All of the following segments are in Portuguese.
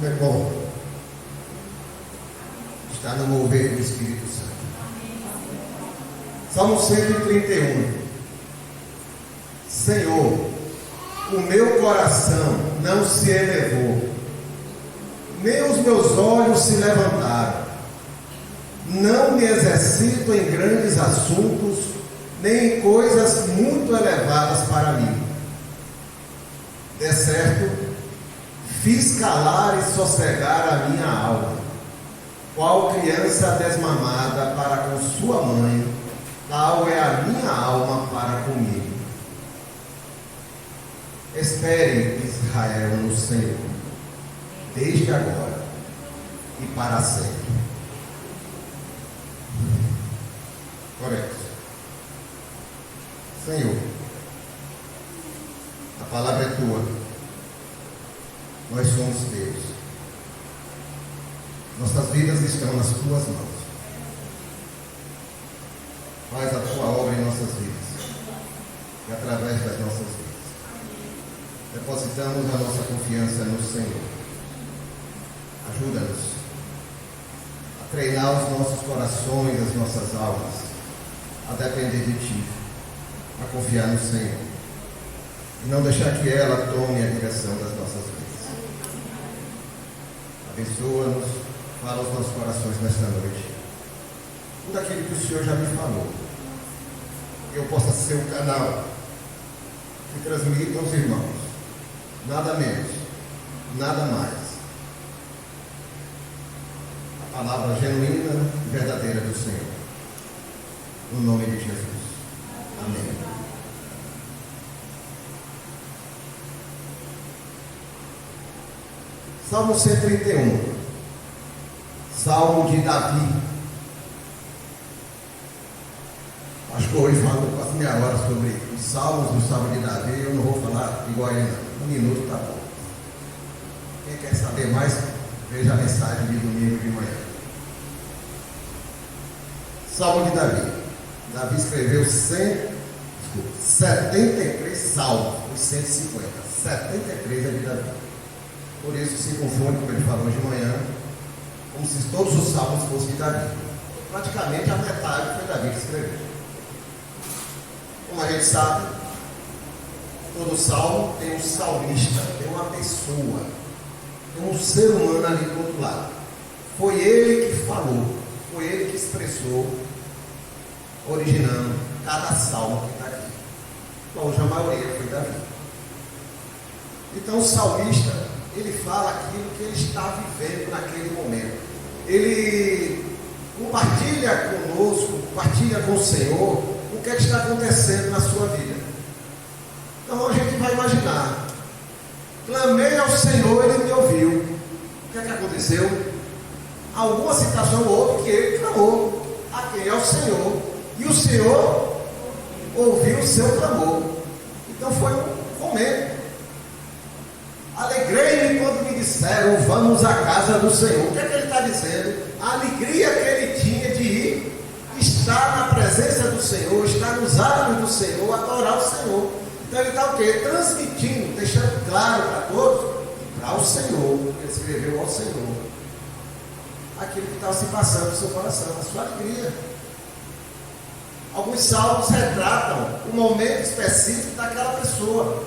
Como é bom estar no mover do Espírito Santo. Salmo 131. Senhor, o meu coração não se elevou, nem os meus olhos se levantaram. Não me exercito em grandes assuntos, nem em coisas muito elevadas para mim. De certo, fiz calar e sossegar a minha alma, qual criança desmamada para com sua mãe, tal é a minha alma para comigo. Espere, Israel, no Senhor, desde agora e para sempre. Correto. Senhor, a palavra é tua, nós somos teus, nossas vidas estão nas tuas mãos. Faz a tua obra em nossas vidas e através das nossas vidas. Depositamos a nossa confiança no Senhor. Ajuda-nos a treinar os nossos corações, as nossas almas, a depender de Ti, a confiar no Senhor e não deixar que ela tome a direção das nossas vidas. Abençoa-nos, fala aos nossos corações nesta noite, tudo aquilo que o Senhor já me falou, que eu possa ser o canal que transmita aos irmãos, nada menos, nada mais, a palavra genuína e verdadeira do Senhor, no nome de Jesus. Amém. Salmo 131. Salmo de Davi. Acho que hoje falo quase meia hora sobre os salmos do Salmo de Davi. Eu não vou falar igual a ele, não. 1 minuto está bom. Quem quer saber mais, veja a mensagem de domingo de manhã. Salmo de Davi. Davi escreveu 73 salmos, os 150. 73 é de Davi. Por isso se confunde, como ele falou de manhã, como se todos os salmos fossem de Davi. Praticamente a metade foi Davi que escreveu. Como a gente sabe, todo salmo tem um salmista, tem uma pessoa, tem um ser humano ali do outro lado. Foi ele que falou, foi ele que expressou, originando cada salmo que está aqui. Hoje a maioria foi Davi. Então o salmista, ele fala aquilo que ele está vivendo naquele momento. Ele compartilha conosco, compartilha com o Senhor o que é que está acontecendo na sua vida. Então a gente vai imaginar: clamei ao Senhor, Ele me ouviu. O que é que aconteceu? Alguma situação houve que ele clamou a quem? Ao Senhor. E o Senhor ouviu o seu clamor. Então foi um momento. Alegrei-me quando me disseram: vamos à casa do Senhor. O que é que ele está dizendo? A alegria que ele tinha de ir, estar na presença do Senhor, estar nos atos do Senhor, adorar o Senhor. Então ele está o quê? Transmitindo, deixando claro para todos, para o Senhor, ele escreveu ao Senhor, aquilo que estava se passando no seu coração, a sua alegria. Alguns salmos retratam um momento específico daquela pessoa.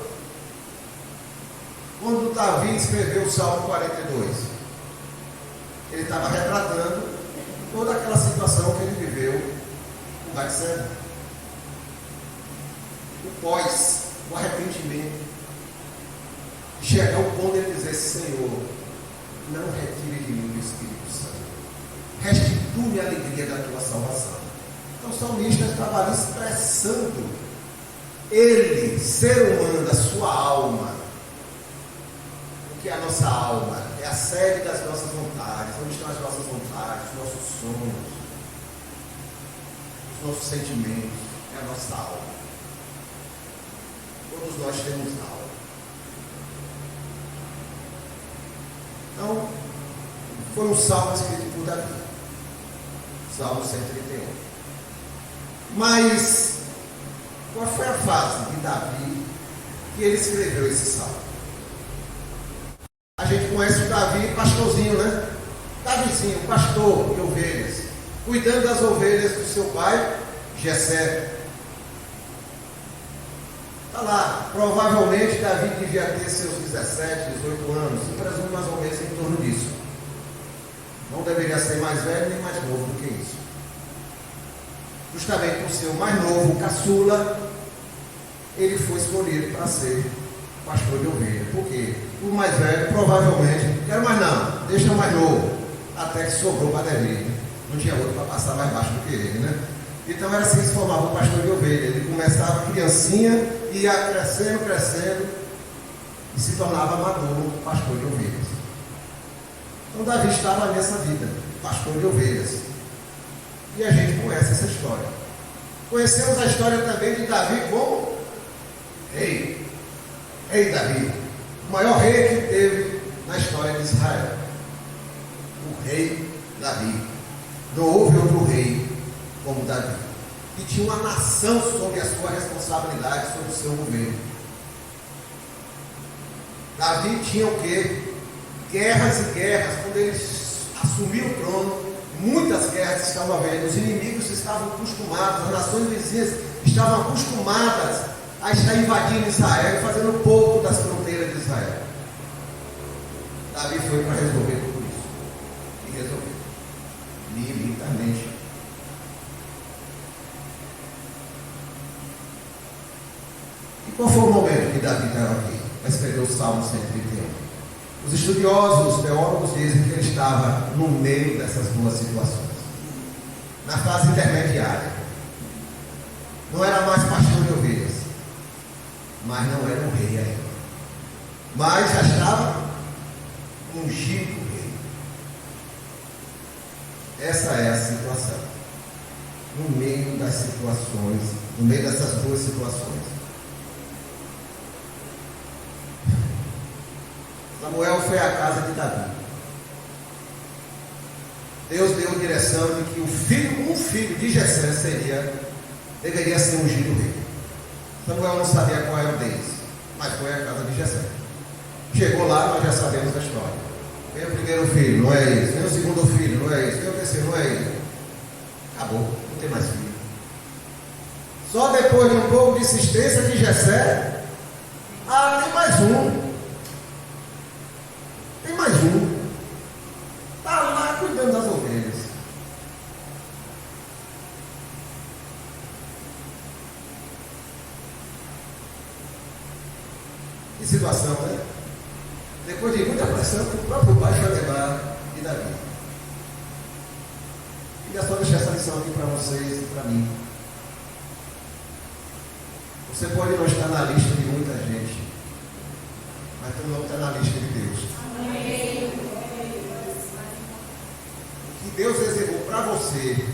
Quando Davi escreveu o Salmo 42, ele estava retratando toda aquela situação que ele viveu com Batseba. O pós, o arrependimento, chega ao ponto de ele dizer: Senhor, não retire de mim o Espírito Santo, restitui a alegria da tua salvação. Então o salmista estava ali expressando ele, ser humano, da sua alma. O que é a nossa alma? É a sede das nossas vontades. Onde estão as nossas vontades, os nossos sonhos, os nossos sentimentos? É a nossa alma. Todos nós temos alma. Então, foi um salmo escrito por Davi. Salmo 131. Mas, qual foi a fase de Davi que ele escreveu esse salmo? A gente conhece o Davi, pastorzinho, né? Davizinho, pastor de ovelhas, cuidando das ovelhas do seu pai, Jessé. Está lá, provavelmente Davi devia ter seus 17, 18 anos, se presume mais ou menos em torno disso. Não deveria ser mais velho nem mais novo do que isso. Justamente por ser o mais novo, o caçula, ele foi escolhido para ser pastor de ovelha. Por quê? O mais velho, provavelmente, quero mais não, deixa o mais novo, até que sobrou para Davi. Não tinha outro para passar mais baixo do que ele, né? Então era assim que se formava o pastor de ovelha. Ele começava criancinha, ia crescendo, crescendo, e se tornava maduro pastor de ovelhas. Então Davi estava nessa vida, pastor de ovelhas. E a gente conhece essa história. Conhecemos a história também de Davi como rei. Rei Davi, o maior rei que teve na história de Israel. O rei Davi. Não houve outro rei como Davi, que tinha uma nação sob a sua responsabilidade, sobre o seu governo. Davi tinha o quê? Guerras e guerras. Quando ele assumiu o trono, muitas guerras estavam havendo. Os inimigos estavam acostumados, as nações vizinhas estavam acostumadas a estar invadindo Israel e fazendo pouco das fronteiras de Israel. Davi foi para resolver tudo isso. E resolveu. Militarmente. E qual foi o momento que Davi estava aqui? Vai escrever o Salmo 131. Os estudiosos, os teólogos dizem que ele estava no meio dessas duas situações. Na fase intermediária. Não era mais pastor de ovelhas, mas não era um rei ainda. Mas já estava ungido rei. Essa é a situação. No meio das situações, no meio dessas duas situações. Samuel foi à casa de Davi. Deus deu direção de que um filho de Jessé deveria ser ungido rei. Samuel não sabia qual era o deles, mas foi à casa de Jessé. Chegou lá, nós já sabemos a história. Vem o primeiro filho, não é isso. Vem o segundo filho, não é isso. Vem o terceiro, não é isso. Acabou, não tem mais filho. Só depois de um pouco de insistência de Jessé, tem mais um. Tem mais um. Está lá cuidando das ovelhas. Que situação, né? Depois de muita pressão, o próprio pai foi levar de Davi. Queria só deixar essa lição aqui para vocês e para mim. Você pode não estar na lista de muita gente, mas tu não está na lista de Deus. O que Deus reservou para você,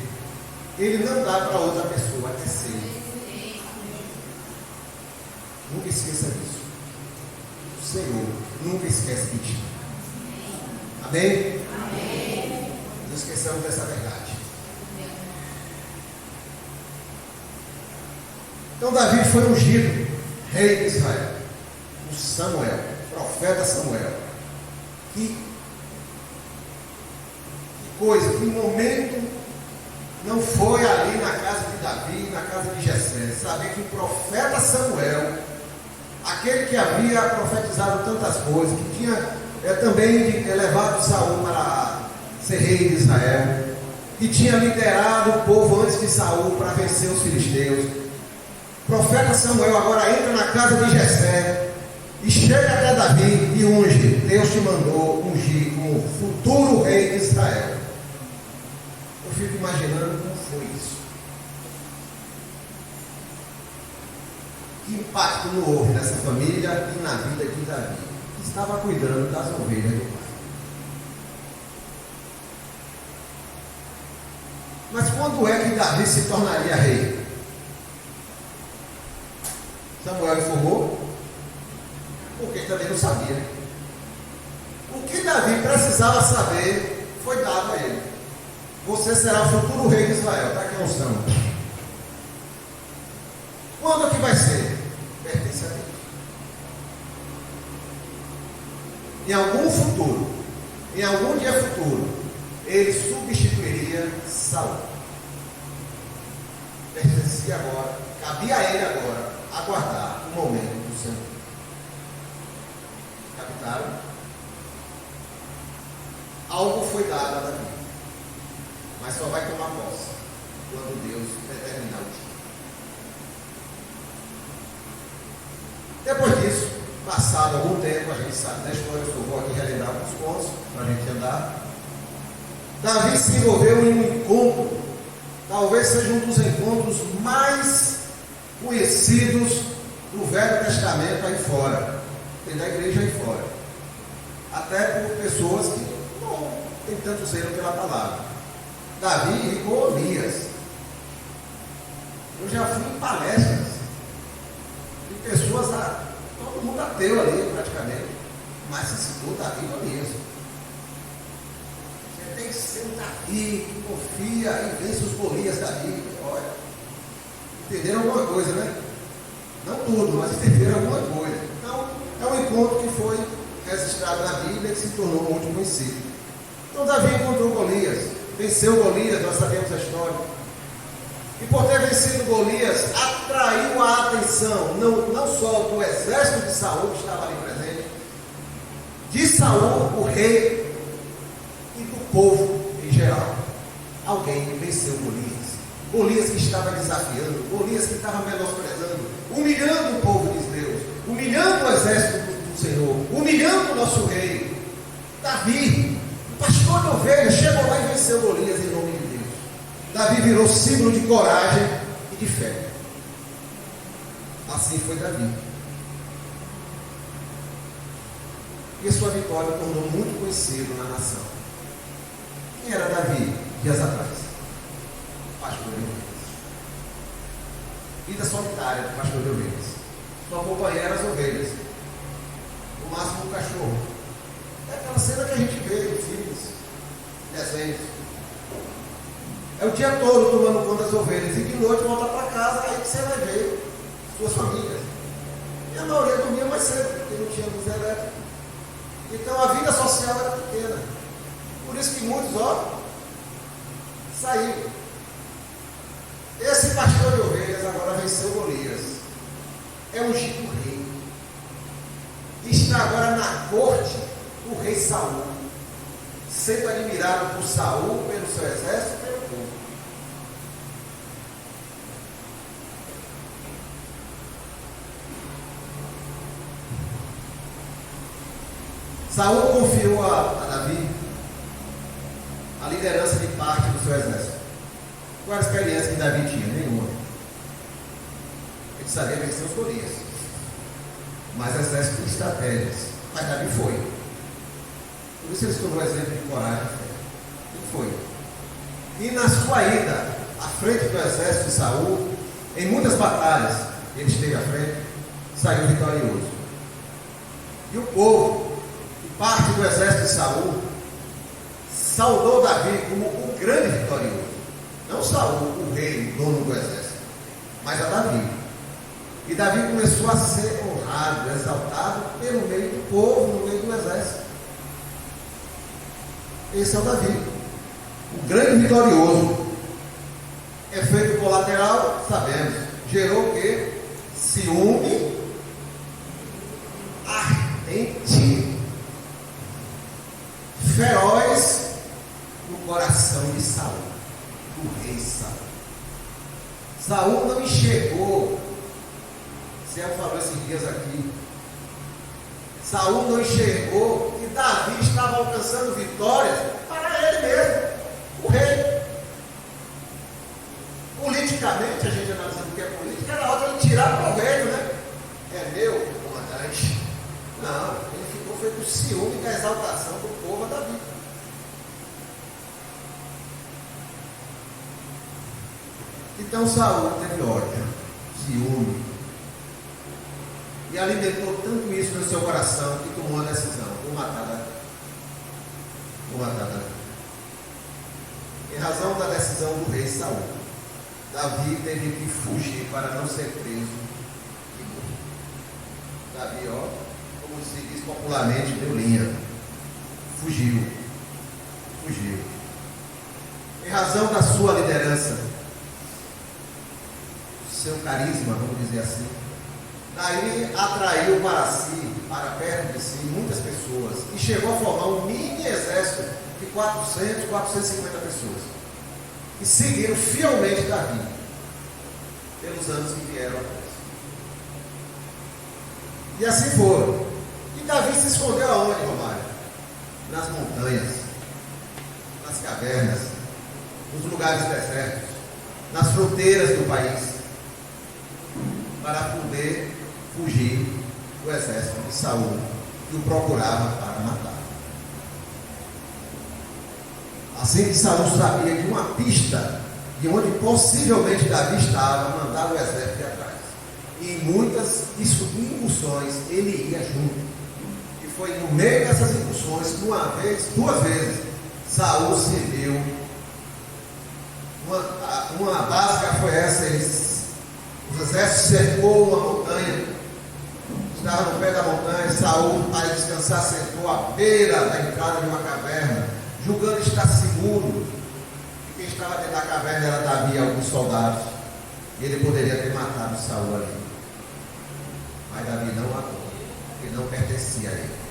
Ele não dá para outra pessoa, é seu. Nunca esqueça disso. O Senhor nunca esquece de ti. Amém? Amém. Não esqueçamos dessa verdade. Então Davi foi ungido rei de Israel. O Samuel, profeta Samuel. Que coisa, que momento não foi ali na casa de Davi, na casa de Jessé. Saber que o profeta Samuel, aquele que havia profetizado tantas coisas, que tinha também levado Saul para ser rei de Israel, que tinha liderado o povo antes de Saul para vencer os filisteus. O profeta Samuel agora entra na casa de Jessé e chega até Davi e unge. Deus te mandou ungir como futuro rei de Israel. Eu fico imaginando como foi isso. Que impacto não houve nessa família e na vida de Davi, que estava cuidando das ovelhas do pai. Mas quando é que Davi se tornaria rei? Samuel informou, porque também não sabia. O que Davi precisava saber foi dado a ele. Você será o futuro rei de Israel. Está aqui a unção. Quando que vai ser? Pertence a Deus. em algum dia futuro, ele substituiria Saul. Pertencia agora, cabia a ele agora aguardar o momento do Senhor. Captaram? Algo foi dado a Davi, mas só vai tomar posse quando Deus determinar o dia. Depois disso, passado algum tempo, a gente sabe da história, eu vou aqui relembrar alguns pontos para a gente andar. Davi se envolveu em um encontro, talvez seja um dos encontros mais conhecidos do Velho Testamento aí fora, e da igreja aí fora, até por pessoas que não têm tanto zelo pela palavra. Davi e Golias. Eu já fui em palestras de pessoas, todo mundo ateu ali praticamente, mas se citou Davi e Golias. Você tem que ser um Davi que confia e vence os Golias Davi. Olha, entenderam alguma coisa, né? Não tudo, mas entenderam alguma coisa. Então, é um encontro que foi registrado na Bíblia e se tornou muito conhecido. Então, Davi encontrou Golias, venceu Golias, nós sabemos a história. E por ter vencido Golias, atraiu a atenção, não só do exército de Saul, que estava ali presente, de Saul, o rei, e do povo em geral. Alguém venceu Golias. Golias que estava desafiando, Golias que estava menosprezando, humilhando o povo de Deus, humilhando o exército do Senhor, humilhando o nosso rei. Davi, o pastor de ovelhas, chegou lá e venceu Golias em nome de Deus. Davi virou símbolo de coragem e de fé. Assim foi Davi. E a sua vitória tornou muito conhecido na nação. Quem era Davi dias atrás? Pastor de ovelhas. Vida solitária do pastor de ovelhas. Sua companheira as ovelhas. No máximo um cachorro. É aquela cena que a gente vê em filmes, desenhos. É o dia todo tomando conta das ovelhas. E de noite volta para casa, aí que você vai ver suas famílias. E a maioria dormia mais cedo, porque não tinha luz elétrica. Então a vida social era pequena. Por isso que muitos, saíram. Esse pastor de ovelhas agora venceu Golias. É ungido rei. Está agora na corte do rei Saul, sendo admirado por Saul, pelo seu exército e pelo povo. Saul confiou a Davi a liderança de parte do seu exército. Qual era a experiência que Davi tinha? Nenhuma. Ele sabia vencer os Golias, mas exército de estratégias. Mas Davi foi. Por isso ele se tornou exemplo de coragem. Ele foi. E na sua ida à frente do exército de Saul, em muitas batalhas, ele esteve à frente, saiu vitorioso. E o povo, parte do exército de Saul, saudou Davi como o grande vitorioso. Não Saul, o rei, o dono do exército, mas a Davi. E Davi começou a ser honrado, exaltado pelo meio do povo, no meio do exército. Esse é o Davi, o grande vitorioso. Efeito colateral, sabemos, gerou o quê? Ciúme ardente, feroz no coração de Saul, do rei Saul. Saul não enxergou, Zé falou esses dias aqui, Saul não enxergou que Davi estava alcançando vitórias para ele mesmo, o rei. Politicamente, a gente analisando o que é política, era hora de ele tirar proveito, né? É meu, comandante. Não, ele ficou feito o ciúme da exaltação do povo a Davi. Então Saul teve ódio, ciúme, e alimentou tanto isso no seu coração que tomou a decisão: vou matar Davi. Em razão da decisão do rei Saul, Davi teve que fugir para não ser preso e morto. Davi, como se diz popularmente deu linha. Fugiu. Em razão da sua liderança, seu carisma, vamos dizer assim, daí atraiu para si, para perto de si, muitas pessoas e chegou a formar um mini exército de 400, 450 pessoas que seguiram fielmente Davi pelos anos que vieram após. E assim foram. E Davi se escondeu aonde, Romário? Nas montanhas, nas cavernas, nos lugares desertos, nas fronteiras do país, para poder fugir do exército de Saul, que o procurava para matar. Assim que Saul sabia de uma pista de onde possivelmente Davi estava, mandava o exército ir atrás. E em muitas incursões ele ia junto. E foi no meio dessas incursões que duas vezes, Saul se viu. Uma básica foi essa: os exércitos cercou uma montanha, estava no pé da montanha. Saul, para descansar, sentou à beira da entrada de uma caverna, julgando estar seguro. E quem estava dentro da caverna era Davi e alguns soldados. E ele poderia ter matado Saul ali. Mas Davi não matou, porque não pertencia a ele.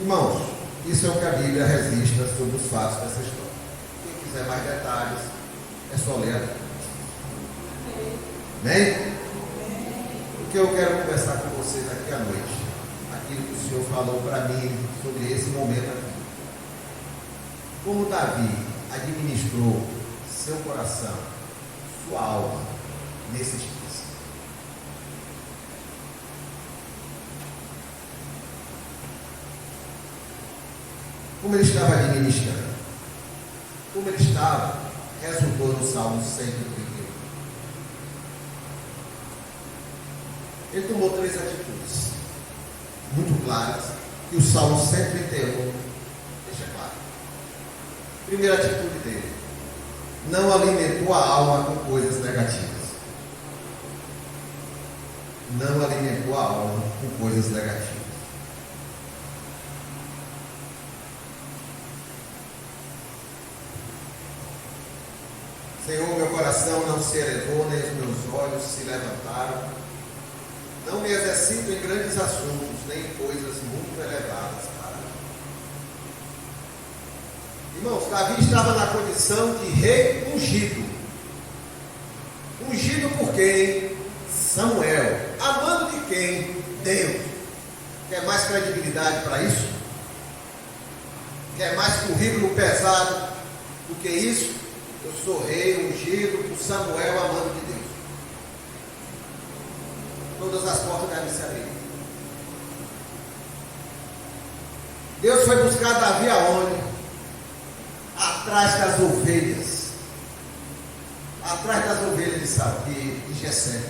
Irmãos, isso é o que a Bíblia registra sobre os fatos dessa história. Quem quiser mais detalhes, é só ler a Bíblia. Amém? O que eu quero conversar com vocês aqui à noite, aquilo que o Senhor falou para mim sobre esse momento aqui. Como Davi administrou seu coração, sua alma, nesses dias. Como ele estava administrando, como ele estava, resultou no Salmo 131. Ele tomou 3 atitudes muito claras, que o Salmo 131 deixa claro. Primeira atitude dele: não alimentou a alma com coisas negativas. Não alimentou a alma com coisas negativas. Senhor, meu coração não se elevou, nem os meus olhos se levantaram. Não me exercito em grandes assuntos, nem em coisas muito elevadas para mim. Irmãos, Davi estava na condição de rei ungido. Ungido por quem? Samuel. Amando de quem? Deus. Quer mais credibilidade para isso? Quer mais currículo pesado do que isso? Eu sou rei ungido por Samuel, amando de Deus. Todas as portas devem se abrir. Deus foi buscar Davi aonde? Atrás das ovelhas. Atrás das ovelhas de Jessé.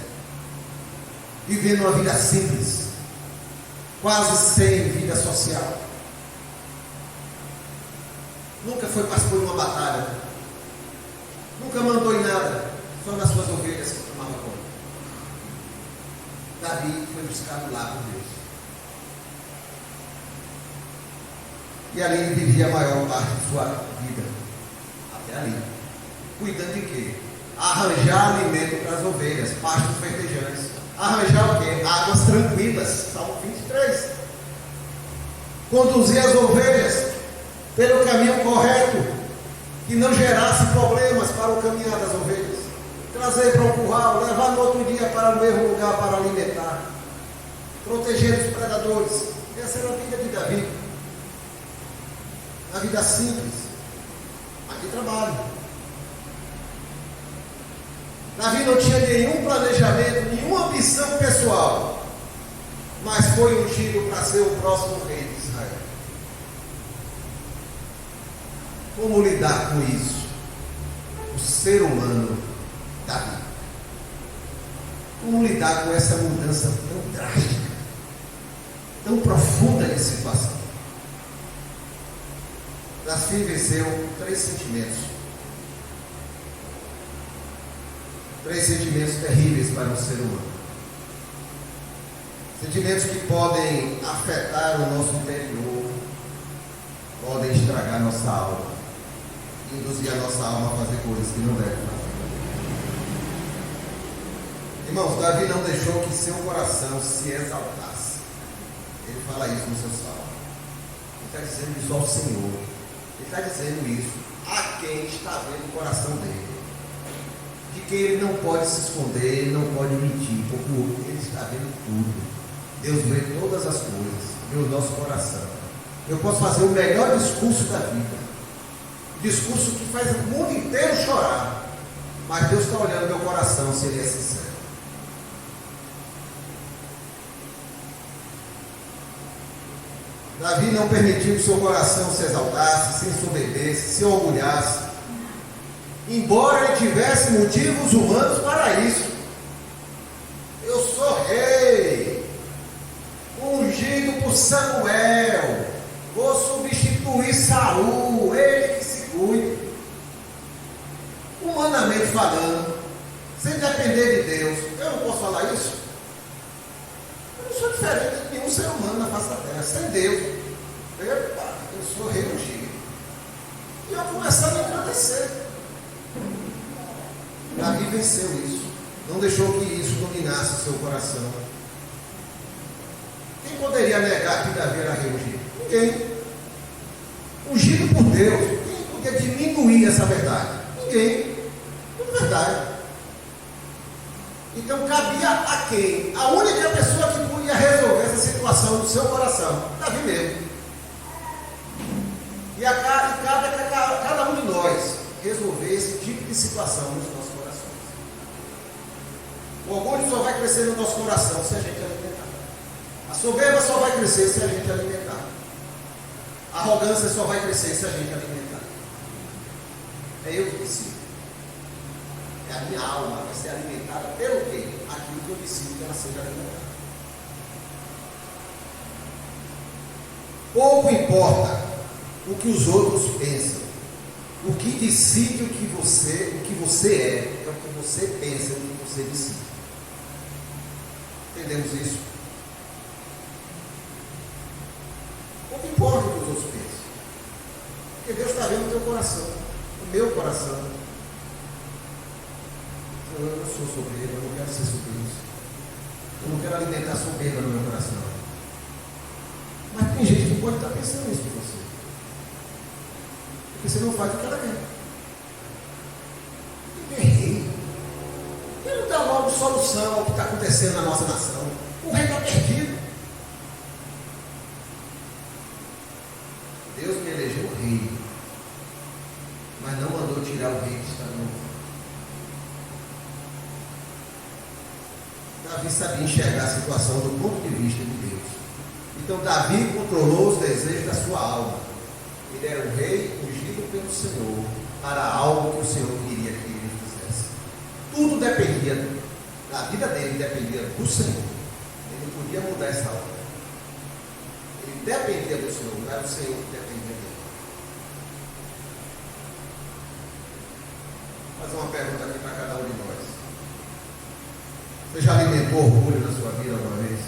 Vivendo uma vida simples. Quase sem vida social. Nunca foi pastor em uma batalha. Nunca mandou em nada. Só nas suas ovelhas que tomava conta. Davi foi buscado lá por Deus. E ali ele vivia a maior parte de sua vida. Até ali. Cuidando de quê? Arranjar alimento para as ovelhas, pastos verdejantes. Arranjar o quê? Águas tranquilas. Salmo 23. Conduzir as ovelhas pelo caminho correto, que não gerasse problemas para o caminhar das ovelhas. Trazer para o curral, levar no outro dia para o mesmo lugar para alimentar. Proteger os predadores. Essa era a vida de Davi. A vida simples, mas de trabalho. Davi não tinha nenhum planejamento, nenhuma ambição pessoal, mas foi ungido para ser o próximo rei de Israel. Como lidar com isso? O ser humano, Davi. Como lidar com essa mudança tão drástica, tão profunda de situação? Davi venceu 3 sentimentos. 3 sentimentos terríveis para o ser humano. Sentimentos que podem afetar o nosso interior, podem estragar nossa alma, induzir a nossa alma a fazer coisas que não deve fazer. Irmãos, Davi não deixou que seu coração se exaltasse. Ele fala isso no seu salmo. Ele está dizendo isso ao Senhor. Ele está dizendo isso a quem está vendo o coração dele. De que ele não pode se esconder, ele não pode mentir, porque ele está vendo tudo. Deus vê todas as coisas, vê o nosso coração. Eu posso fazer o melhor discurso da vida, discurso que faz o mundo inteiro chorar, mas Deus está olhando meu coração, se ele é sincero. Davi não permitiu que seu coração se exaltasse, se ensoberbecesse, se orgulhasse, embora ele tivesse motivos humanos para isso. Eu sou rei, ungido por Samuel, vou substituir Saul, ele que se cuide. Humanamente falando, sem depender de Deus, eu não posso falar isso? Eu não sou diferente de nenhum ser humano na face da terra, sem Deus. Epa, eu sou rei ungido. E eu começando a agradecer. Davi venceu isso, não deixou que isso dominasse seu coração. Quem poderia negar que Davi era rei ungido? Ninguém. Ungido por Deus. Quem podia diminuir essa verdade? Ninguém. É verdade. Então cabia a quem? A única pessoa que podia resolver essa situação do seu coração, Davi mesmo. E cabe a cada um de nós resolver esse tipo de situação nos nossos corações. O orgulho só vai crescer no nosso coração se a gente alimentar. A soberba só vai crescer se a gente alimentar. A arrogância só vai crescer se a gente alimentar. É eu que decido. É a minha alma vai ser alimentada pelo quê? Aquilo que eu decido que ela seja alimentada. Pouco importa o que os outros pensam. O que decide o que você é o que você pensa, o que você decide. Entendemos isso? Pouco importa o que os outros pensam. Porque Deus está vendo o teu coração, o meu coração. Eu não sou soberbo, eu não quero ser soberbo. Eu não quero alimentar soberba no meu coração. Mas tem gente que pode estar pensando isso de você. Porque você não faz o que ela quer. Ninguém é rei. Ele não dá logo solução ao que está acontecendo na nossa nação. O rei está perdido. Deus me elegeu rei, mas não mandou tirar o rei que está no mundo. Davi sabia enxergar a situação do ponto de vista de Deus. Então Davi controlou os desejos da sua alma. Ele era o rei ungido pelo Senhor para algo que o Senhor queria que ele fizesse. Tudo dependia, da vida dele dependia do Senhor. Ele não podia mudar essa ordem. Ele dependia do Senhor, não era o Senhor que dependia dele. Vou fazer uma pergunta aqui para cada um de nós. Você já alimentou orgulho na sua vida alguma vez?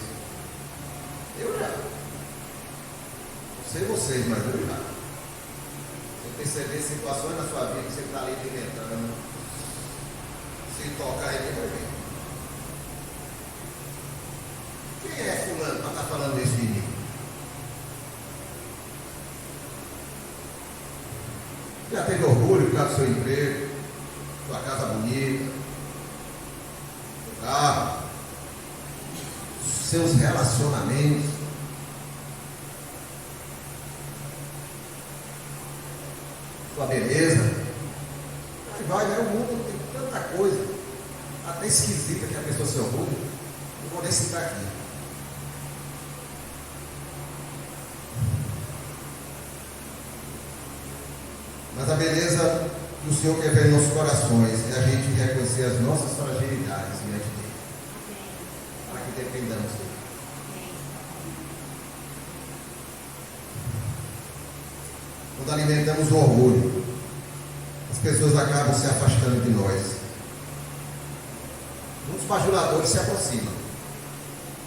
Eu já. Não sei vocês, mas eu já. Você perceber situações na sua vida que você está ali alimentando, se tocar aí, vai ver. Quem é fulano para estar falando isso de mim? Já teve orgulho por causa do seu emprego, sua casa bonita, seu carro, seus relacionamentos? Sua beleza? Aí vai, né? O mundo tem tanta coisa, até esquisita que a pessoa se orgulha. Não vou nem citar aqui. Mas a beleza que o Senhor quer ver em nossos corações é a gente reconhecer as nossas fragilidades diante dele, para que dependamos dele. Quando alimentamos o orgulho, as pessoas acabam se afastando de nós. Muitos bajuladores se aproximam.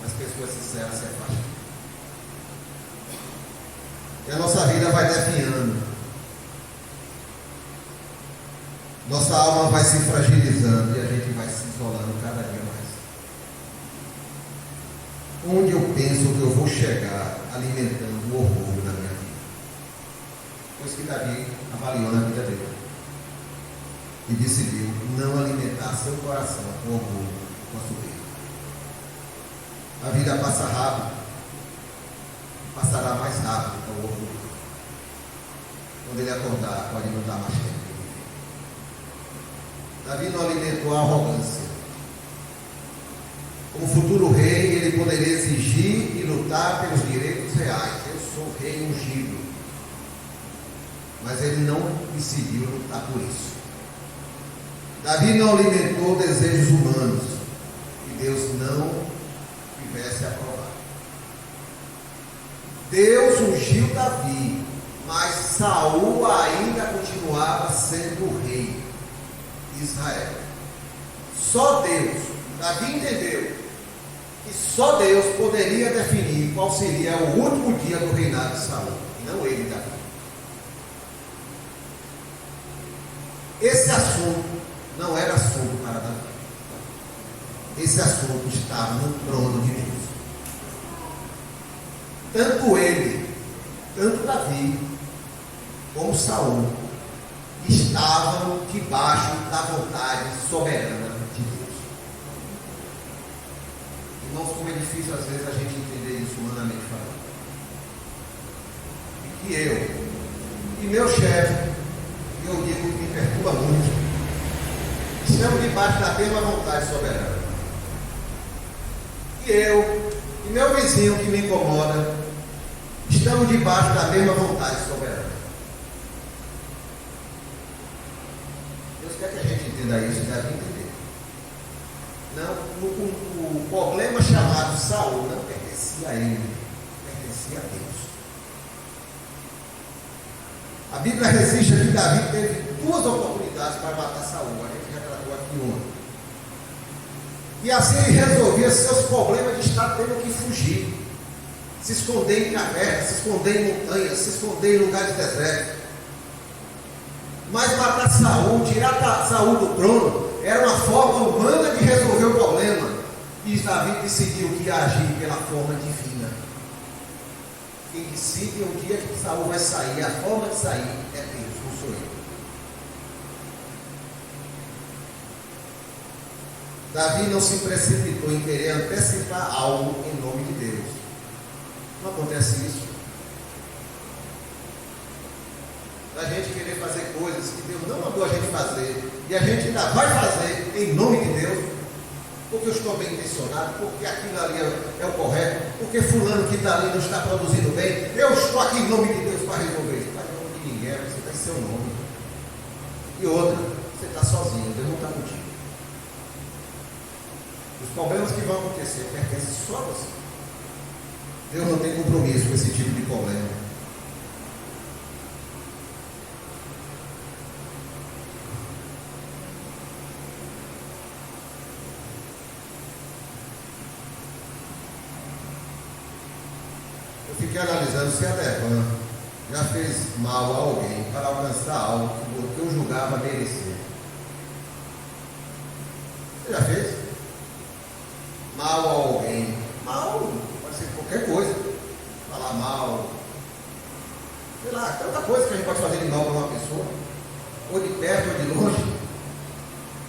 mas pessoas sinceras se afastam. E a nossa vida vai definhando. Nossa alma vai se fragilizando e a gente vai se isolando cada dia mais. Onde eu penso que eu vou chegar alimentando o orgulho na minha vida? Pois que Davi avaliou na vida dele e decidiu não alimentar seu coração com orgulho, com a soberba. A vida passa rápido, passará mais rápido com o orgulho. Quando ele acordar, pode não dar mais tempo. Davi não alimentou a arrogância. Como futuro rei, ele poderia exigir e lutar pelos direitos reais. Eu sou rei ungido. Mas ele não decidiu lutar por isso. Davi não alimentou desejos humanos que Deus não tivesse aprovado. Deus ungiu Davi, mas Saul ainda continuava sendo o rei de Israel. Só Deus, Davi entendeu que só Deus poderia definir qual seria o último dia do reinado de Saul, e não ele, Davi. Esse assunto não era assunto para Davi. Esse assunto estava no trono de Deus. Tanto ele, tanto Davi, como Saul, estavam debaixo da vontade soberana de Deus. Irmãos, como é difícil às vezes a gente entender isso humanamente falando. E que eu e meu chefe, eu digo que me perturba muito, estamos debaixo da mesma vontade soberana. E eu e meu vizinho que me incomoda, estamos debaixo da mesma vontade soberana. Deus quer que a gente entenda isso, deve entender. Não, o problema chamado Saul não pertencia a ele, pertencia a Deus. A Bíblia registra que Davi teve duas oportunidades para matar Saul. A gente já tratou aqui uma. E assim ele resolvia seus problemas de estar tendo que fugir, se esconder em cavernas, se esconder em montanhas, se esconder em lugares desertos. Mas matar Saul, tirar Saul do trono, era uma forma humana de resolver o problema. E Davi decidiu que ia agir pela forma divina. Quem decide o dia que Saul vai sair, a forma de sair é Deus, não sou eu. Davi não se precipitou em querer antecipar algo em nome de Deus. Não acontece isso. Da gente querer fazer coisas que Deus não mandou a gente fazer, e a gente ainda vai fazer em nome de Deus, porque eu estou bem intencionado, porque aquilo ali é o correto, porque fulano que está ali não está produzindo bem, eu estou aqui em nome de Deus para resolver isso. Não está em nome de ninguém, você está em seu nome. E outra, você está sozinho, Deus não está contigo. Os problemas que vão acontecer pertencem só a você. Deus não tem compromisso com esse tipo de problema. Eu fiquei analisando se a Devan já fez mal a alguém para alcançar algo que eu julgava merecer. Você já fez? Mal a alguém. Mal pode ser qualquer coisa. Falar mal. Sei lá, tanta coisa que a gente pode fazer de mal para uma pessoa. Ou de perto ou de longe.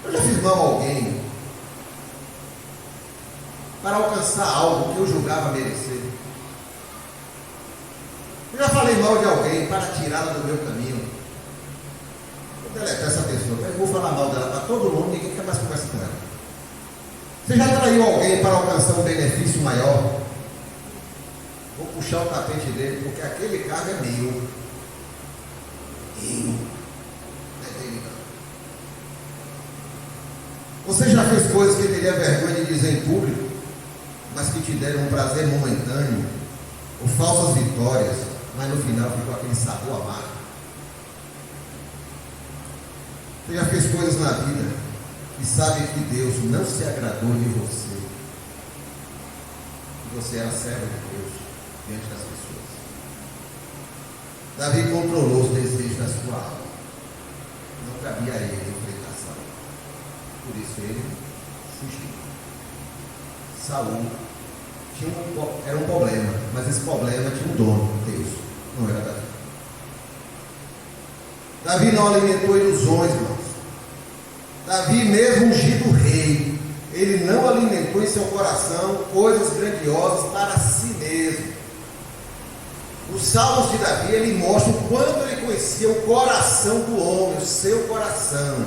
Eu já fiz mal a alguém para alcançar algo que eu julgava merecer. Eu já falei mal de alguém para tirá-la do meu caminho. Vou deletar essa pessoa. Eu vou falar mal dela para todo mundo, ninguém quer mais conversar com ela. Você já traiu alguém para alcançar um benefício maior? Vou puxar o tapete dele, porque aquele cargo é meu. Não é dele não. Você já fez coisas que teria vergonha de dizer em público, mas que te deram um prazer momentâneo, ou falsas vitórias, mas no final ficou aquele sabor amargo? Você já fez coisas na vida e sabe que Deus não se agradou de você, você era servo de Deus diante das pessoas. Davi controlou os desejos da sua alma. Não cabia a ele enfrentar Saul. Por isso ele fugiu. Saul era um problema, mas esse problema tinha um dono, Deus, não era Davi. Davi não alimentou ilusões, irmãos. Davi, mesmo ungido rei, ele não alimentou em seu coração coisas grandiosas para si mesmo. Os salmos de Davi, ele mostra o quanto ele conhecia o coração do homem, o seu coração,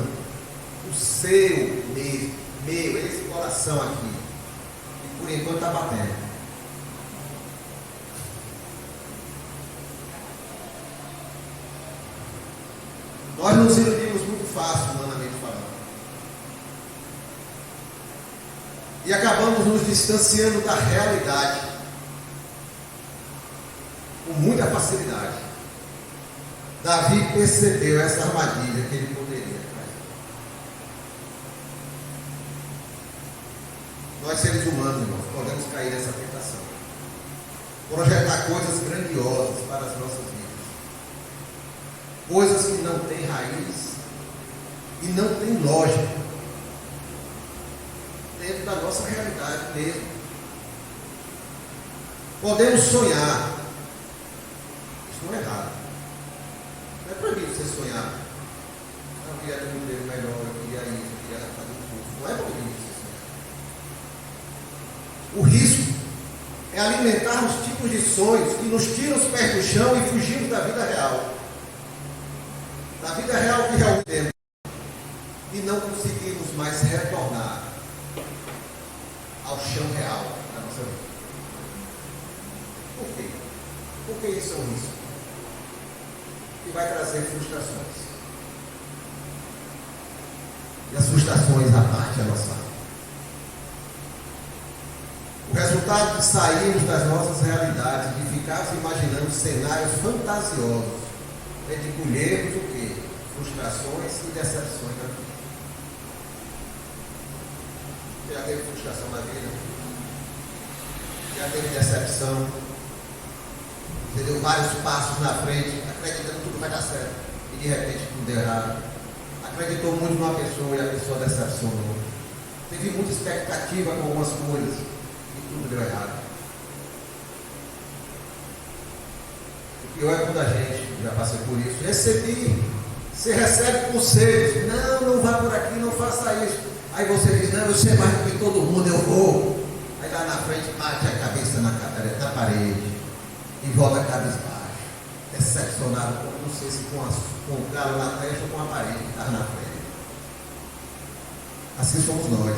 o seu mesmo, esse coração aqui, e por enquanto está batendo. Nós nos iludimos muito fácil, humanamente falando, e acabamos nos distanciando da realidade com muita facilidade. Davi percebeu essa armadilha que ele poderia cair. Nós, seres humanos, irmãos, podemos cair nessa tentação, projetar coisas grandiosas para as nossas vidas, coisas que não têm raiz e não têm lógica dentro da nossa realidade mesmo. Podemos sonhar. Isso não é errado. Não é proibido você sonhar. Eu queria ter um emprego melhor, eu queria isso, eu queria fazer um curso. Não é proibido você sonhar. O risco é alimentar os tipos de sonhos que nos tiram os pés do chão e fugimos da vida real. Da vida real que realmente temos. E não conseguimos mais retornar ao chão real da nossa vida. Por quê? Porque isso é um risco que vai trazer frustrações. E as frustrações abatem a nossa alma. O resultado de sairmos das nossas realidades, de ficarmos imaginando cenários fantasiosos, é de colhermos o quê? Frustrações e decepções na vida. Já teve frustração na vida? Já teve decepção? Você deu vários passos na frente, acreditando que tudo vai dar certo, e de repente tudo deu errado. Acreditou muito numa pessoa e a pessoa decepcionou. Teve muita expectativa com algumas coisas e tudo deu errado. O pior é quando a gente, já passei por isso, você recebe conselhos, não vá por aqui, não faça isso. Aí você diz, não, eu sei mais do que todo mundo, eu vou. Aí lá na frente bate a cabeça na parede e volta cabisbaixo, decepcionado, não sei se com o galo na testa ou com a parede que estava na frente. Assim somos nós.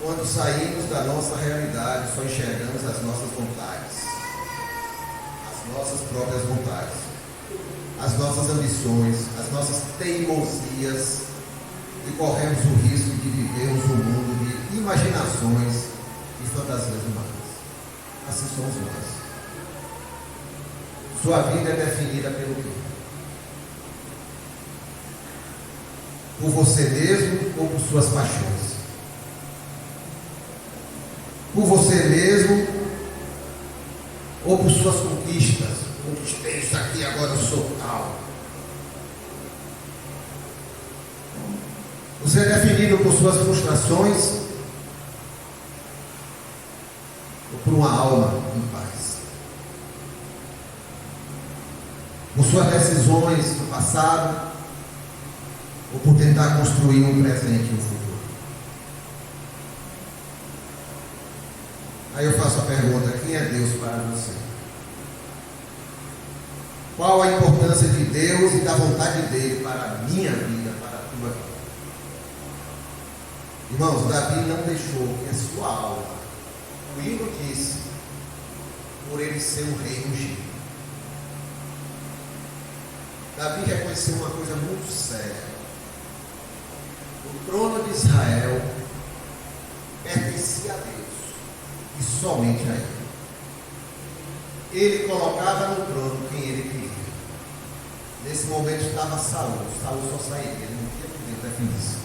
Quando saímos da nossa realidade, só enxergamos as nossas vontades, as nossas próprias vontades, as nossas ambições, as nossas teimosias, e corremos o risco de vivermos um mundo de imaginações e fantasias humanas. Assim somos nós. Sua vida é definida pelo quê? Por você mesmo ou por suas paixões? Por você mesmo ou por suas conquistas? Conquistei isso aqui, agora eu sou tal. Você é definido por suas frustrações ou por uma alma em paz? Por suas decisões do passado ou por tentar construir um presente e um futuro? Aí eu faço a pergunta, quem é Deus para você? Qual a importância de Deus e da vontade dele para a minha vida, para a tua vida? Irmãos, Davi não deixou que a sua alma, o hino disse, por ele ser um rei ungido. Davi reconheceu uma coisa muito séria. O trono de Israel pertencia a Deus e somente a ele. Ele colocava no trono quem ele queria. Nesse momento estava Saul só sairia, ele não tinha poder definir isso.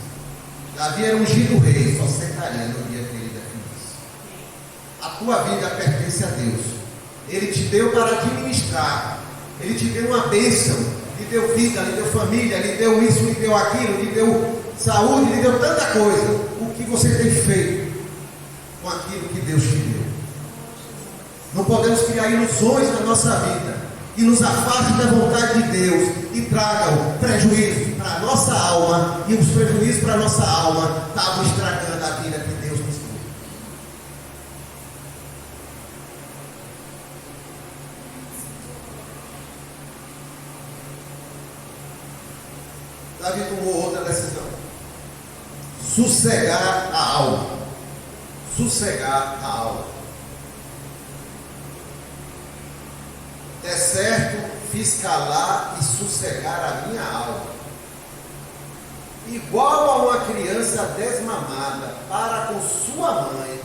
Davi era ungido rei, só sentaria no dia que ele definisse. tua vida pertence a Deus. Ele te deu para administrar. Ele te deu uma bênção. Lhe deu vida, lhe deu família, lhe deu isso, lhe deu aquilo, lhe deu saúde, lhe deu tanta coisa. O que você tem feito com aquilo que Deus te deu? Não podemos criar ilusões na nossa vida que nos afaste da vontade de Deus e tragam prejuízo para a nossa alma, e os prejuízos para a nossa alma estavam estragando a vida que Deus nos deu. Davi tomou outra decisão: sossegar a alma. Sossegar a alma. É certo, fiz calar e sossegar a minha alma, igual a uma criança desmamada para com sua mãe,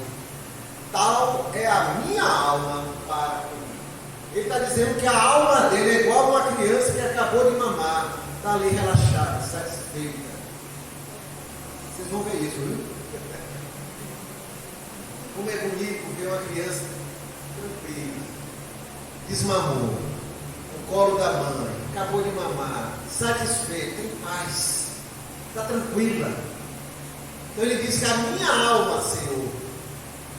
tal é a minha alma para comigo. Ele está dizendo que a alma dele é igual a uma criança que acabou de mamar, está ali relaxada, satisfeita. Vocês vão ver isso, viu? Como é bonito ver uma criança tranquila, desmamou, no colo da mãe, acabou de mamar, satisfeita, em paz, está tranquila. Então ele diz que a minha alma, Senhor,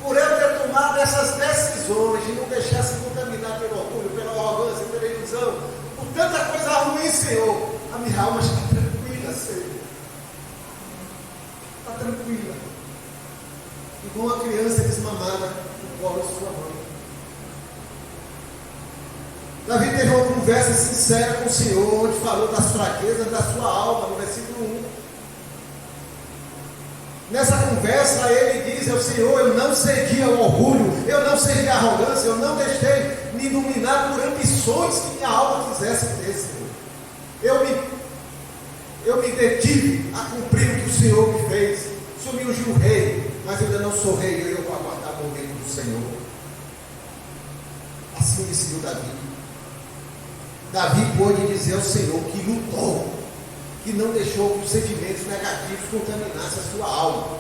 por eu ter tomado essas decisões de não deixar se contaminar pelo orgulho, pela arrogância, pela ilusão, por tanta coisa ruim, Senhor, a minha alma está tranquila, Senhor. Está tranquila. Igual uma criança desmamada no colo de sua mãe. Davi teve uma conversa sincera com o Senhor, onde falou das fraquezas da sua alma, no versículo 1. Nessa conversa ele diz ao Senhor: eu não cedi ao orgulho, eu não cedi à arrogância, eu não deixei me dominar por ambições que minha alma quisesse ter, Senhor. Eu me detive a cumprir o que o Senhor me fez. O Senhor me ungiu rei, mas eu ainda não sou rei, eu vou aguardar o momento do Senhor. Assim decidiu Davi. Davi pôde dizer ao Senhor que lutou, que não deixou que os sentimentos negativos contaminassem a sua alma.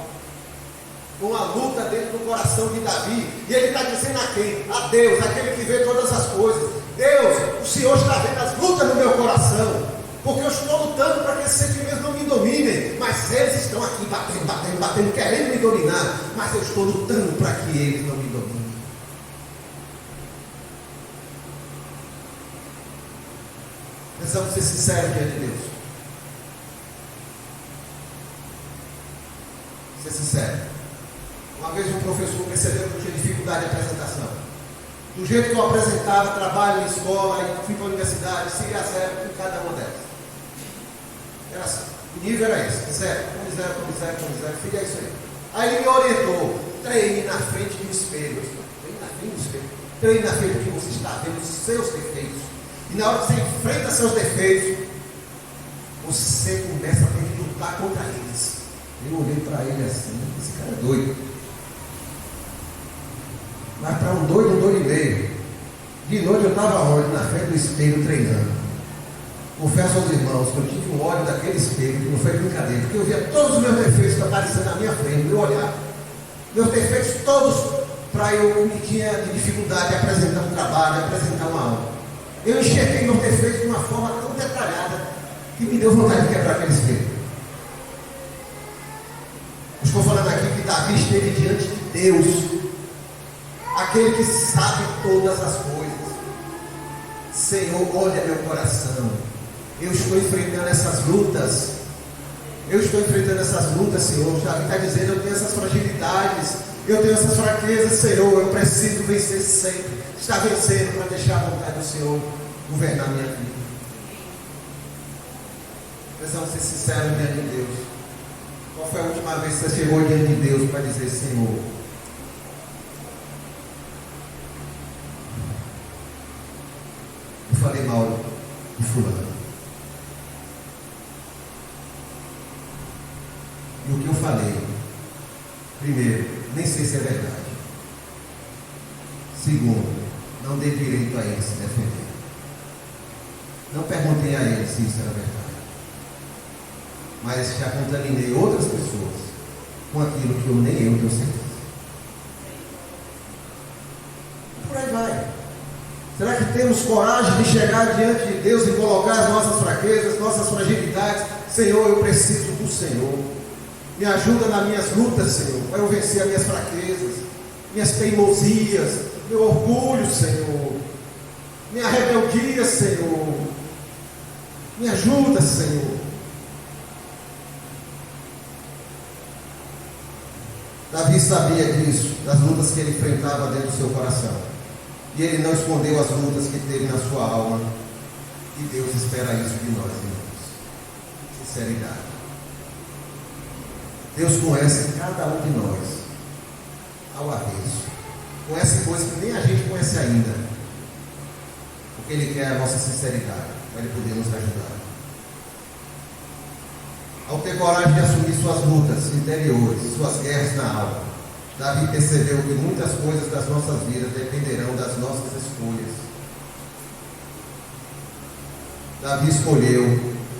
Com a luta dentro do coração de Davi, e ele está dizendo a quem? A Deus, aquele que vê todas as coisas. Deus, o Senhor está vendo as lutas no meu coração, porque eu estou lutando para que esses sentimentos não me dominem, mas eles estão aqui batendo, querendo me dominar, mas eu estou lutando para que eles não me dominem. Precisamos ser sinceros diante de Deus. Ser sincero. Uma vez um professor percebeu que eu tinha dificuldade de apresentação. Do jeito que eu apresentava, trabalho em escola, e fui para a universidade, segui a zero com cada uma delas. Era assim. O nível era esse: zero, com zero, filho, é isso aí. Aí ele me orientou: treine na frente do espelho. Treine na frente do espelho. Treine na frente do que você está vendo, os seus defeitos. E na hora que você enfrenta seus defeitos, você começa a ter que lutar contra eles. Eu olhei para ele assim: esse cara é doido. Mas para um doido e meio. De noite eu estava onde? Na frente do espelho treinando. Confesso aos irmãos que eu tive um ódio daquele espelho, que não foi brincadeira, porque eu via todos os meus defeitos aparecendo na minha frente, meu olhar. Meus defeitos todos, para eu que tinha de dificuldade de apresentar um trabalho, de apresentar uma aula. Eu enxerguei meus defeitos de uma forma tão detalhada que me deu vontade de quebrar aquele espelho. Eu estou falando aqui que Davi esteve diante de Deus, aquele que sabe todas as coisas. Senhor, olha meu coração. Eu estou enfrentando essas lutas. Senhor. Davi está dizendo: eu tenho essas fragilidades, eu tenho essas fraquezas, Senhor. Eu preciso vencer sempre. Está vencendo para deixar a vontade do Senhor governar a minha vida. Precisamos ser sinceros diante de Deus. Qual foi a última vez que você chegou diante de Deus para dizer: Senhor, eu falei mal de fulano, e o que eu falei, primeiro, nem sei se é verdade. Segundo, não dei direito a ele se defender. Não perguntei a ele se isso era verdade. Mas já contaminei outras pessoas com aquilo que nem eu tenho certeza. temos coragem de chegar diante de Deus e colocar as nossas fraquezas, nossas fragilidades. Senhor, eu preciso do Senhor. Me ajuda nas minhas lutas, Senhor, para eu vencer as minhas fraquezas, minhas teimosias, meu orgulho, Senhor, minha rebeldia, Senhor. Me ajuda, Senhor. Davi sabia disso, das lutas que ele enfrentava dentro do seu coração. E ele não escondeu as lutas que teve na sua alma. E Deus espera isso de nós, irmãos. Sinceridade. Deus conhece cada um de nós ao avesso. Conhece coisas que nem a gente conhece ainda. Porque Ele quer a nossa sinceridade, para Ele poder nos ajudar. Ao ter coragem de assumir suas lutas interiores, suas guerras na alma, Davi percebeu que muitas coisas das nossas vidas dependerão das nossas escolhas. Davi escolheu,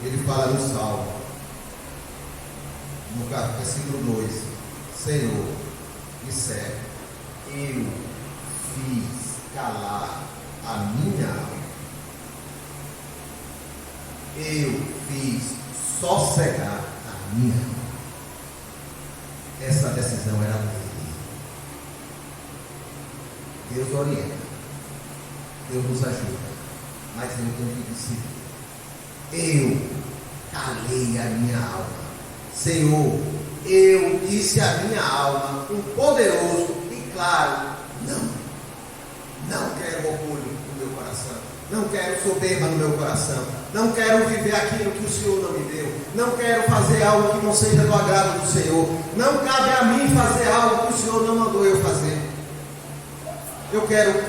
ele fala no Salmo, no versículo 2: Senhor, me serve, eu fiz calar a minha alma, eu fiz sossegar a minha alma. Essa decisão era dele. Deus orienta, Deus nos ajuda, mas eu tenho que decidir. Eu calei a minha alma. Senhor, eu disse à minha alma, um poderoso e claro, não quero orgulho no meu coração, não quero soberba no meu coração, não quero viver aquilo que o Senhor não me deu, não quero fazer algo que não seja do agrado do Senhor, não cabe a mim fazer algo que o Senhor não mandou eu fazer. Eu quero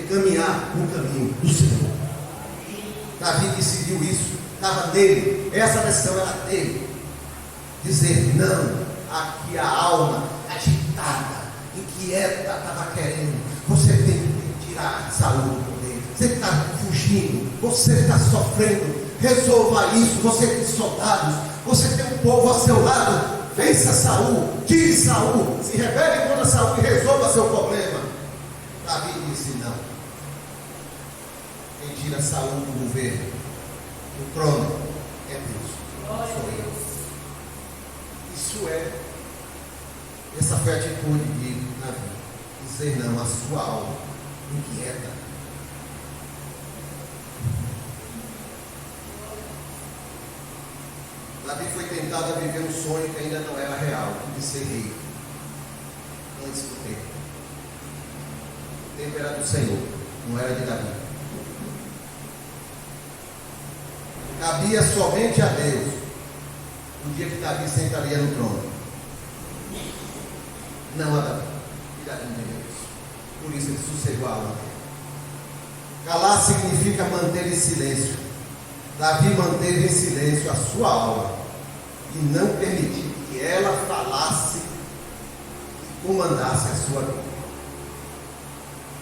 caminhar no caminho do Senhor. Davi decidiu isso, estava nele, essa decisão era dele. Dizer não aqui a alma agitada, inquieta, estava querendo. Você tem que tirar Saul do poder. Você está fugindo, você está sofrendo. Resolva isso. Você tem soldados, você tem um povo ao seu lado. Vença Saul, tire Saul, se rebele contra Saul e resolva seu problema. Davi disse não. Quem tira Saul do governo, do trono, é Deus, sou eu. Essa foi a atitude de Davi, dizer não à sua alma inquieta. Davi foi tentado a viver um sonho que ainda não era real, de ser rei, antes do tempo. O tempo era do Senhor, não era de Davi. Cabia somente a Deus o dia que Davi sentaria no trono. Não a Davi. E Davi entendeu isso. Por isso ele sossegou a alma dele. Calar significa manter em silêncio. Davi manteve em silêncio a sua alma e não permitiu que ela falasse e comandasse a sua vida.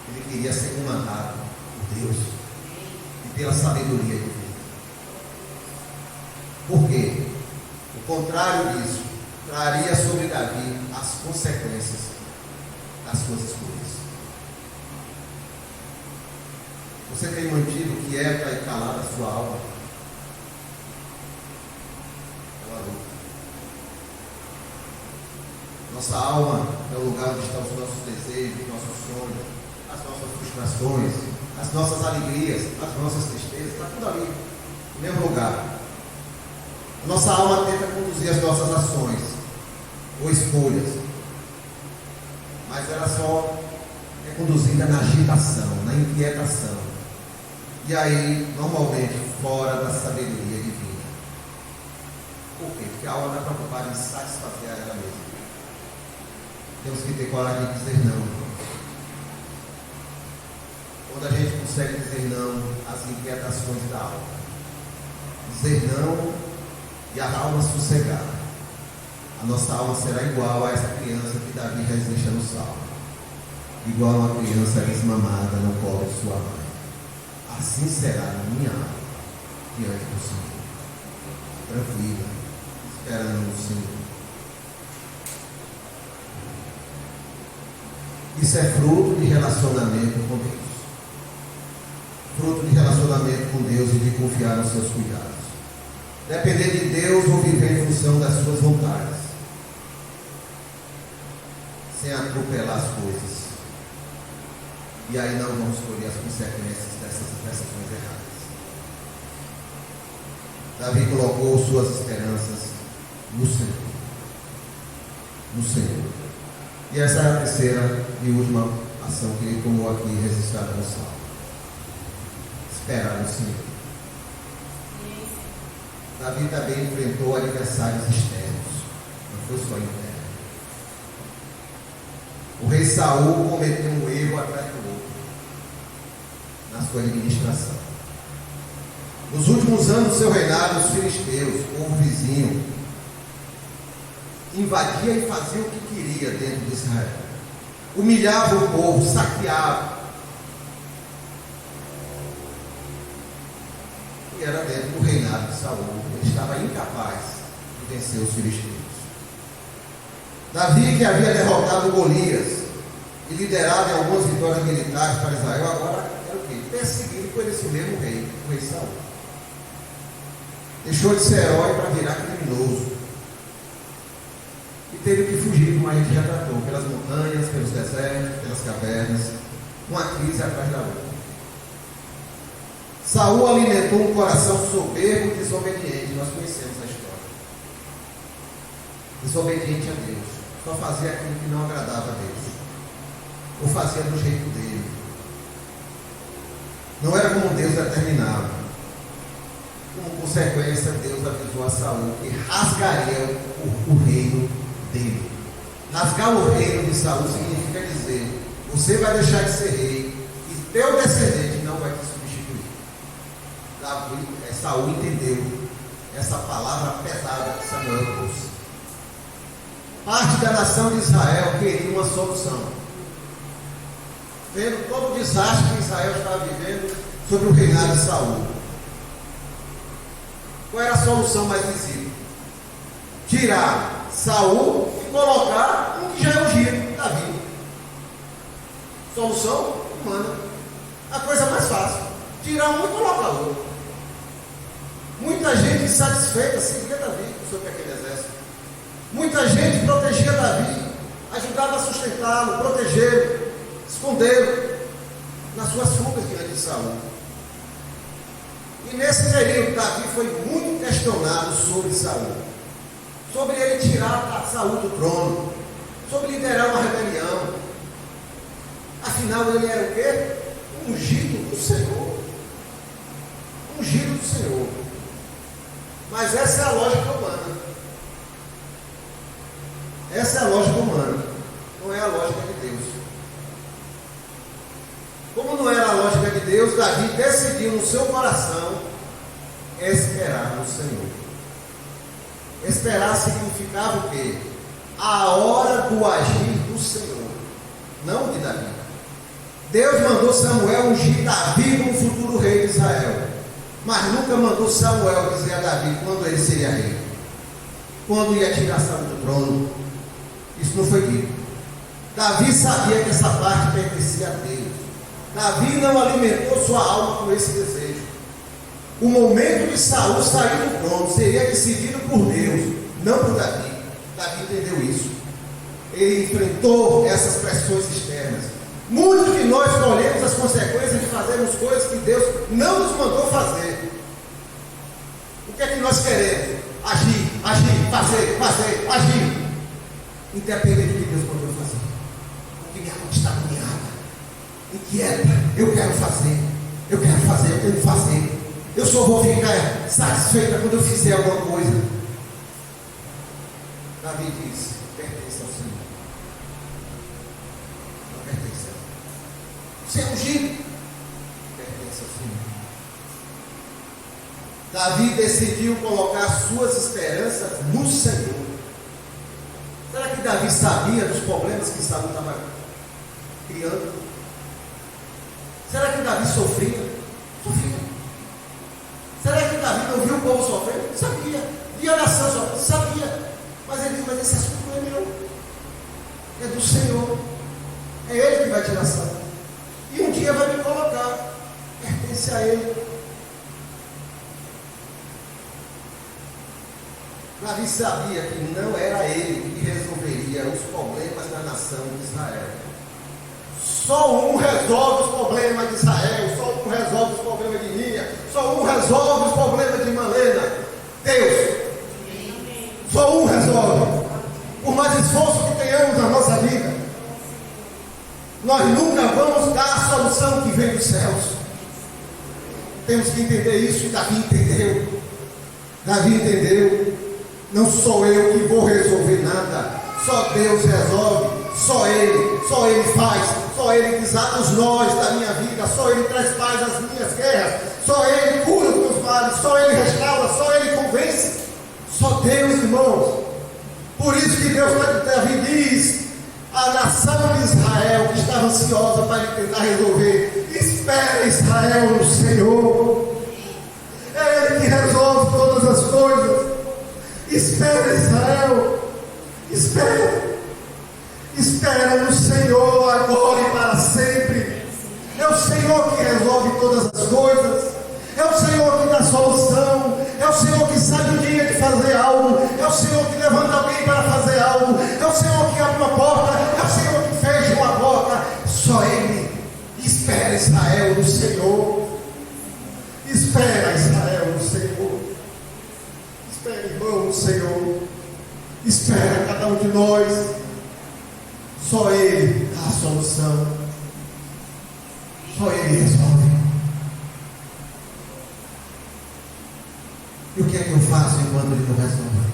Ele queria ser comandado por Deus e pela sabedoria de Deus. Por quê? O contrário disso traria sobre Davi as consequências das suas escolhas. Você tem mantido quieta e calada a sua alma? Nossa alma é o lugar onde estão os nossos desejos, nossos sonhos, as nossas frustrações, as nossas alegrias, as nossas tristezas, está tudo ali, no mesmo lugar. Nossa alma tenta conduzir as nossas ações ou escolhas, mas ela só é conduzida na agitação, na inquietação, e aí normalmente fora da sabedoria divina. Por quê? Porque a alma está preocupada em satisfazer ela mesma. Temos que ter coragem de dizer não. Quando a gente consegue dizer não às inquietações da alma, dizer não e a alma sossegar, a nossa alma será igual a essa criança que Davi já deixa no Salmo, igual a uma criança desmamada no colo de sua mãe. Assim será na minha alma diante do Senhor, tranquila, esperando o Senhor. Isso é fruto de relacionamento com Deus. fruto de relacionamento com Deus e de confiar nos seus cuidados. Depender de Deus ou viver em função das suas vontades, sem atropelar as coisas. E aí não vamos colher as consequências dessas decisões erradas. Davi colocou suas esperanças no Senhor. No Senhor. E essa é a terceira e última ação que ele tomou aqui registrada no Salmo. Esperar no Senhor. Davi também enfrentou adversários externos, não foi só interno. O rei Saul cometeu um erro atrás do outro na sua administração. Nos últimos anos do seu reinado, os filisteus, povo vizinho, invadia e fazia o que queria dentro de Israel. Humilhava o povo, saqueava. E era dentro do reinado de Saul. Ele estava incapaz de vencer os filisteus. Davi, que havia derrotado Golias e liderado em algumas vitórias militares para Israel, agora era o quê? Perseguido por esse mesmo rei, o rei Saul. Deixou de ser herói para virar criminoso. E teve que fugir, como a gente já tratou, pelas montanhas, pelos desertos, pelas cavernas, uma crise atrás da outra. Saul alimentou um coração soberbo e desobediente. Nós conhecemos a história. Desobediente a Deus. Só fazia aquilo que não agradava a Deus. Ou fazia do jeito dele. Não era como Deus determinava. Como consequência, Deus avisou a Saul que rasgaria o reino dele. Rasgar o reino de Saul significa dizer: você vai deixar de ser rei e teu descendente não vai te substituir. Saul entendeu essa palavra pesada que Samuel trouxe. Parte da nação de Israel queria uma solução. Vendo todo o desastre que Israel estava vivendo sobre o reinado de Saul. Qual era a solução mais visível? Tirar Saul e colocar um que já é ungido, Davi. Solução humana. A coisa mais fácil. Tirar um e colocar outro. Muita gente insatisfeita seguia Davi com o seu pequeno exército. Muita gente protegia Davi, ajudava a sustentá-lo, protegê-lo, escondê-lo nas suas fugas diante de Saul. E nesse período, Davi foi muito questionado sobre Saul, sobre ele tirar Saul do trono, sobre liderar uma rebelião. Afinal, ele era o quê? Ungido do Senhor. Ungido do Senhor. Mas essa é a lógica humana. Essa é a lógica humana. Não é a lógica de Deus. Como não era a lógica de Deus, Davi decidiu no seu coração esperar no Senhor. Esperar significava o quê? A hora do agir do Senhor, não de Davi. Deus mandou Samuel ungir Davi como futuro rei de Israel, mas nunca mandou Samuel dizer a Davi quando ele seria rei, quando ia tirar Saul do trono. Isso não foi dito. Davi sabia que essa parte pertencia a Deus. Davi não alimentou sua alma com esse desejo. O momento de Saul sair do trono seria decidido por Deus, não por Davi. Davi entendeu isso. Ele enfrentou essas pressões externas. Muitos de nós colhemos as consequências de fazermos coisas que Deus não nos mandou fazer. O que é que nós queremos? Agir, fazer, agir. Independente do que Deus mandou fazer. Porque minha mente está agoniada, inquieta. Eu quero fazer, eu tenho que fazer. Eu só vou ficar satisfeita quando eu fizer alguma coisa. Davi diz: pertence ao Senhor. Não pertence a Deus. Você é ungido, pertence ao Senhor. Davi decidiu colocar suas esperanças no Senhor. Será que Davi sabia dos problemas que Saul estava criando? Será que Davi sofria? Sofria. Será que Davi não viu o povo sofrendo? Sabia. Via a nação sofrendo? Sabia. Mas ele disse: mas esse assunto não é meu. É do Senhor. É Ele que vai tirar Saul. E um dia vai me colocar. Pertence a Ele. Davi sabia que não era ele que resolveria os problemas da nação de Israel. Só um resolve os problemas de Israel, só um resolve os problemas de Nia, só um resolve os problemas de Malena. Deus. Só um resolve. Por mais esforço que tenhamos na nossa vida, nós nunca vamos dar a solução que vem dos céus. Temos que entender isso, e Davi entendeu. Davi entendeu. Não sou eu que vou resolver nada. Só Deus resolve. Só Ele faz. Só Ele desata os nós da minha vida. Só Ele traz paz às minhas guerras. Só Ele cura os meus males. Só Ele restaura. Só Ele convence. Só Deus, irmãos. Por isso que Deus, Davi diz, a nação de Israel que estava ansiosa para ele tentar resolver: espera, Israel, no Senhor. É Ele que resolve todas as coisas. Espera, Israel. Espera no Senhor agora e para sempre. É o Senhor que resolve todas as coisas. É o Senhor que dá solução. É o Senhor que sabe o dia de fazer algo. É o Senhor que levanta alguém para fazer algo. É o Senhor que abre uma porta. É o Senhor que fecha uma porta. Só Ele. Espera, Israel, no Senhor. Espera, Israel, no Senhor. Espera, irmão, no Senhor. Espera cada um de nós. Só Ele dá a solução. Só Ele resolve. E o que é que eu faço enquanto Ele não resolve?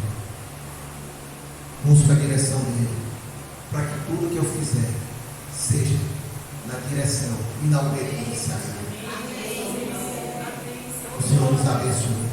Busco a direção dEle, para que tudo que eu fizer seja na direção e na obediência a Ele. O Senhor nos abençoe.